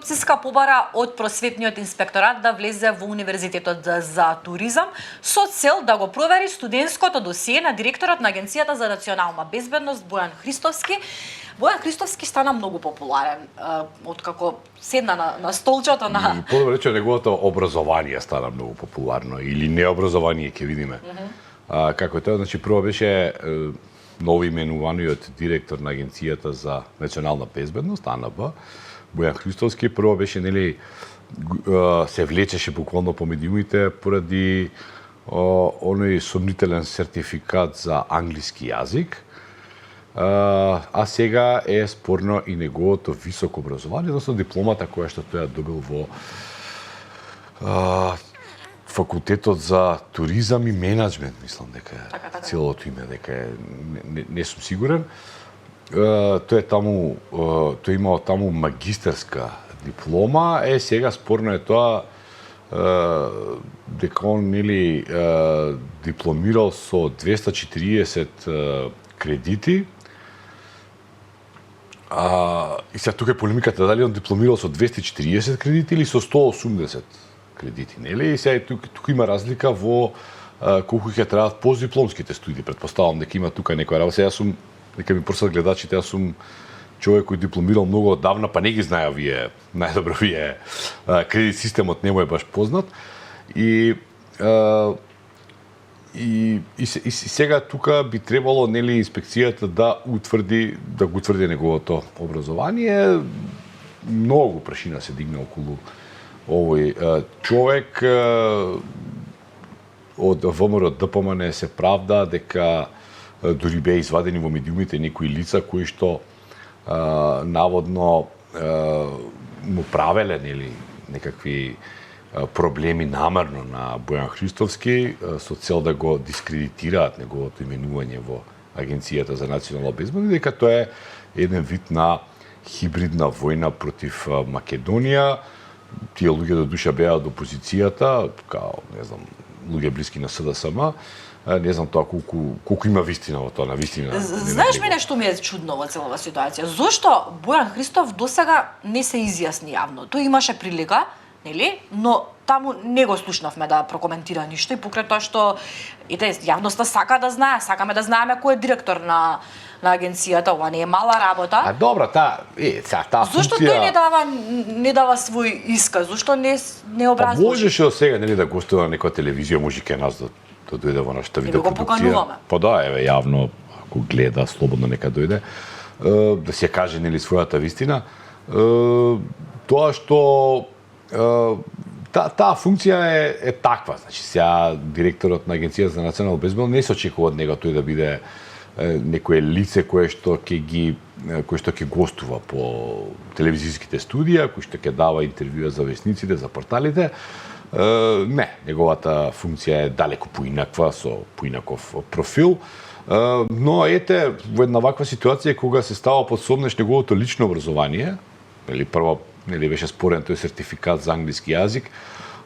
Цицка побара од просветниот инспекторат да влезе во Универзитетот за туризам со цел да го провери студентското досие на директорот на Агенцијата за национална безбедност Бојан Христовски. Бојан Христовски стана многу популарен откако седна на столчето на... Подобро рече, неговото образование стана многу популарно, или необразование, ќе видиме. Како е тоа, значи, прво беше новоименуваниот директор на Агенцијата за национална безбедност, АНБ, Бојан Христовски, прво беше, нели, се влечеше буквално по медиумите поради оној сомнителен сертификат за англиски јазик, а сега е спорно и неговото високо образование, односно дипломата која што тој ја добил во факултетот за туризам и менеджмент, мислам дека е целото име, дека е, не сум сигурен. Тој е таму, тој имал таму магистерска диплома, сега спорно е тоа дека он, нели, дипломирал со 240 кредити. И сега тука е полемиката дали он дипломирал со 240 кредити или со 180 кредити, нели? И сега тука има разлика во колку ќе требаат постдипломските студии. Претпоставам дека има тука некоја работа. Сега сум, нека ми просат гледачите, јас сум човек кој дипломирал многу одавна, па не ги знае вие, најдобро вие, кредит системот не му е баш познат. И сега тука би требало, нели, инспекцијата да го утврди неговото образование. Многу прашина се дигна околу овој човек. Од ВМРО ДПМН се правда дека дури беа извадени во медиумите некои лица кои што наводно му правеле, нели, некакви проблеми намерно на Бојан Христовски со цел да го дискредитираат неговото именување во Агенцијата за национална безбедност, дека тоа е еден вид на хибридна војна против Македонија. Тие луѓе до душа беа од опозицијата, као, не знам, луѓе блиски на СДСМ. Не знам тоа колку има вистина во тоа, на вистина. Знаеш мене што ми е чудно во целава ситуација? Зошто Бојан Христов досега не се изјасни јавно? Тој имаше прилика, нели? Но таму не го слушнавме да прокоментира ништо и покрај тоа што јавноста сака да знае, сакаме да знаеме кој е директор на агенцијата, ова не е мала работа. Добра, таа функција. Зошто тој не дава свој исказ? Зошто не образложи? Можеше сега, нели, да гостува на некоја телевизија, може ке нас да дојде во нашата видеопродукција. Па да, еве, јавно, ако гледа, слободно нека дојде, да се каже, нели, својата вистина. Тоа што таа функција е таква, значи сега директорот на Агенцијата за национална безбедност не се очекува од него тој да биде некое лице кое што ќе гостува по телевизиските студија, кој што ќе дава интервјуа за весниците, за порталите. Не, неговата функција е далеку поинаква, со поинаков профил. Но ете, во една ваква ситуација кога се става под сомнеш неговото лично образование, или прво, нели, беше спорен тој сертификат за англиски јазик,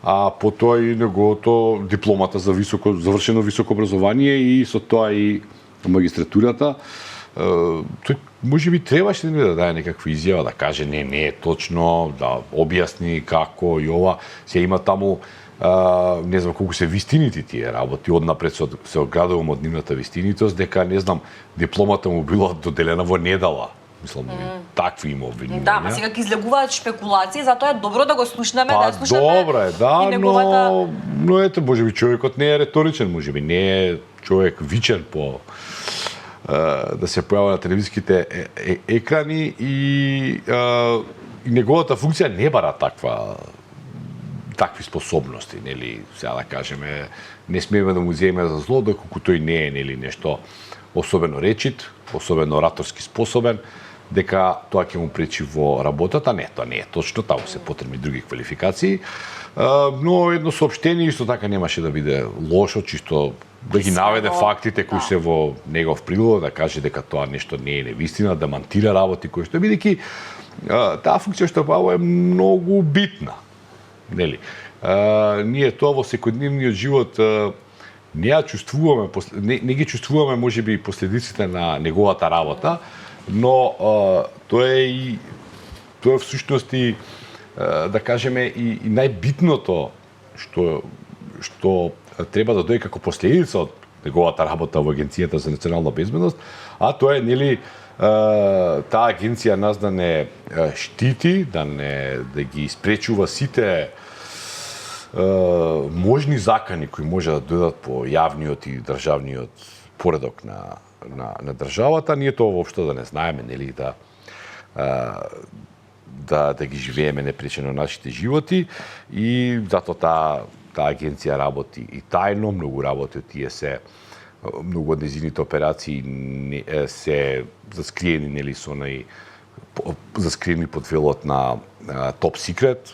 а потоа и неговото дипломата за завршено високо образование и со тоа и магистратурата, тој можеби требаше да даде некаква изјава, да каже не е точно, да објасни како и ова. Се има таму, не знам колку се вистините тие работи, однапред се оградувам од нивната вистинитост, дека, не знам, дипломата му била доделена во недела. Мислам, такви има обвинувања. Да, ма сега ќе излегуваат шпекулации, затоа е добро да го слушнеме, да слушнеме. Добро е, да, но ете, можеби човекот не е реторичен, можеби не е човек вичен по да се појавува на телевизиските екрани и неговата функција не бара такви способности, нели, сега да кажеме, не смееме да му земеме за зло, доколку тој не е, нели, нешто особено речит, особено ораторски способен, дека тоа ќе му пречи во работата. Не, тоа не е точно, таму се потребни други квалификации. Но едно соопштение исто така немаше да биде лошо, чисто да ги наведе фактите кои се во негов прилог, да каже дека тоа нешто не е невистина, да мантира работи кои што бидејќи таа функција што бава е многу битна. Нели? Ние тоа во секојдневниот живот не ја чувствуваме, не ги чувствуваме можеби последиците на неговата работа, но тоа е всушност и да кажеме и најбитното што треба да дојде како последица од неговата работа во Агенцијата за национална безбедност, а тоа е нели таа агенција нас да не штити, да ги спречува сите можни закани кои може да дојдат по јавниот и државниот поредок на државата, ние тоа воопшто да не знаеме, нели, да ги живееме непречено нашите животи и затоа таа агенција работи и тајно, многу работи од тие се многу од незините операции се заскриени, нели, со заскриени под велот на топ секрет,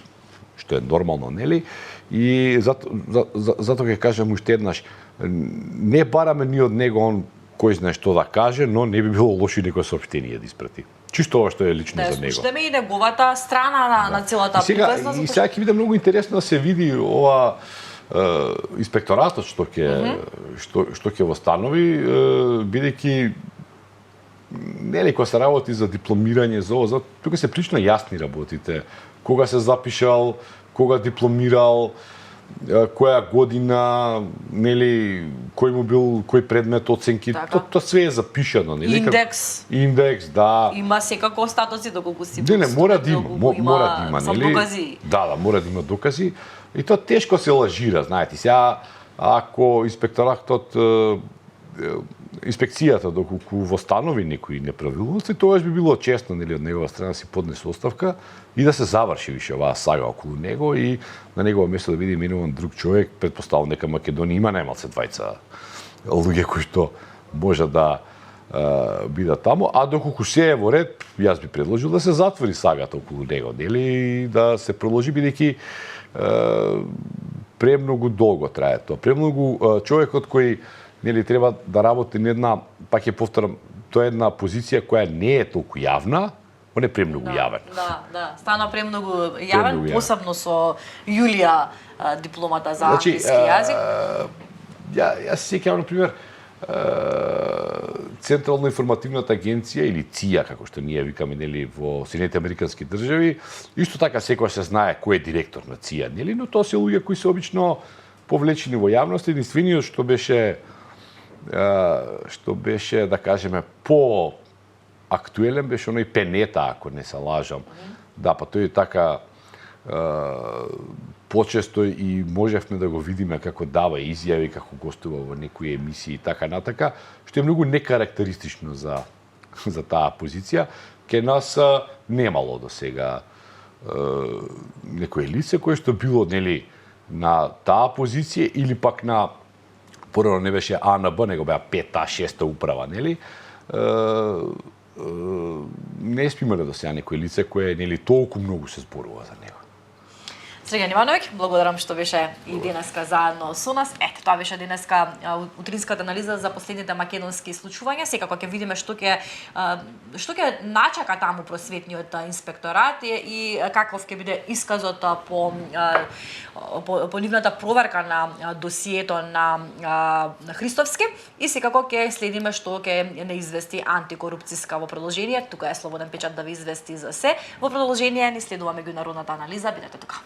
што е нормално, нели? И затоа ќе кажам уште еднаш, не бараме ни од него он кој знае што да каже, но не би било лошо и некој соопштение да испрати. Чисто ова што е лично за него. Да слушнеме и неговата страна на целата повезна. И сега ќе биде многу интересно да се види ова инспекторатот што ќе восстанови, бидејќи нели кога се работи за дипломирање за ова, тука се прилично јасни работите. Кога се запишал, кога дипломирал, која година, нели, кој предмет, оценки, тоа све е запишано, нели? Индекс, да. Има секако статуси доколку си. Не, мора да има, нели? Докази. Да, мора да има докази. И тоа тешко се лажира, знаете. Сега ако инспекторатот инспекцијата доколку восстанови некои неправилности, тоа би било честно, нели, од негова страна си поднесе оставка и да се заврши више оваа сага околу него и на негово место да биде именуван друг човек. Претпоставувам дека Македонија има најмалце двајца луѓе кои што може да бидат таму, а доколку се е во ред, јас би предложил да се затвори сагата околу него, нели, и да се продолжи, бидејќи премногу долго трае тоа. Премногу човекот кој, нели, треба да работи на една, пак ќе повторам, тоа е една позиција која не е толку јавна, он е премногу јавен. Да, стана премногу јавен, посебно со Јулија, дипломата за англиски јазик. Јас се сеќавам, на пример, Централна информативната агенција или ЦИА, како што ние викаме, нели, во Соединетите американски држави, исто така секој се знае кој е директор на ЦИА, нели, но тоа се луѓе кои се обично повлечени во јавност. Единствениот што беше, да кажеме, по актуелен беше оној Пенета, ако не се лажам. Да, па тој така почесто и можевме да го видиме како дава изјави, како гостува во некои емисии и така натака, што е многу некарактеристично за таа позиција. Ке нас немало до сега некој лице кое што било, нели, на таа позиција или пак на порано не беше АНБ, него беа 5-та, 6-та управа, нели? Не спимале до сега некој лице кое, нели, толку многу се зборува за него. Среган Ивановиќ, благодарам што беше и денеска заедно со нас. Ето, тоа беше денеска утринската анализа за последните македонски случувања. Секако ќе видиме што ќе начака таму просветниот инспекторат и каков ќе биде исказот по нивната проверка на досието на Христовски и секако ќе следиме што ќе не извести антикорупцијска во продолжение. Тука е Слободен печат да ви извести за се. Во продолжение ни следува меѓународната анализа. Бидете тука.